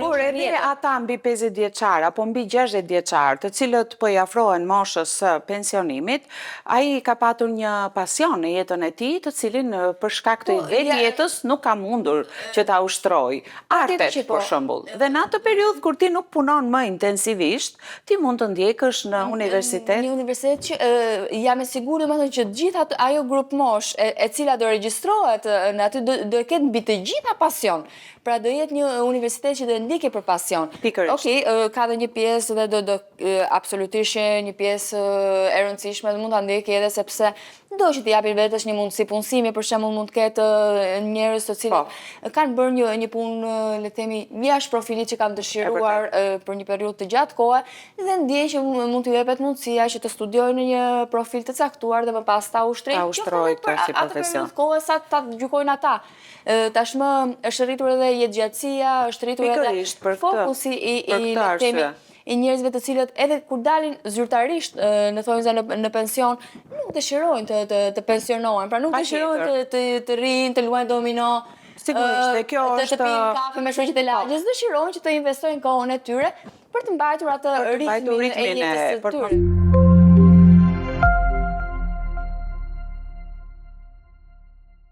Por edhe ata mbi 50 vjeçar apo mbi 60 vjeçar, të cilët po i afrohen moshës së pensionimit, ai ka patur një pasion në jetën e tij, të cilin për shkak të vetjetës nuk ka mundur që ta ushtrojë. Artet, për shembull. Dhe në atë periudhë kur ti nuk punon më intensivisht, ti mund të ndjekësh në universitet. Një universitet që jam e sigurt domethënë që gjithë ajo grup mosh e cila do regjistrohet në aty do ketë mbi të gjitha pasion. Pra do jetë një universitet që do ndjekë për pasion. Pikërisht. Okej, ka dhe një pjesë dhe do absolutisht një pjesë e rëndësishme dhe mund ta ndjekë edhe sepse do që t'i japin vetes një mundësi punësimi, për shembull mund të ketë njerëz të cilët kanë bërë një punë, le të themi, jashtë profilit që kanë dëshiruar për një periudhë të gjatë kohe dhe ndjejnë që mund t'u jepet mundësia që të studiojnë në një profil të caktuar dhe më pas ta ushtrojnë këtë si profesion. Atë kohë sa ta gjykojnë ata. Tashmë është rritur edhe jetëgjatësia, është rritur edhe fokusi i njerëzve të cilët edhe kur dalin zyrtarisht në thonjza në pension, nuk dëshirojnë të pensionohen, pra nuk dëshirojnë të rinë, të luajnë domino, Sigurisht, të pinë kafe me shoqjet e lagjes, dëshirojnë që të investojnë kohën e tyre për të mbajtur atë ritmin e jetës së tyre.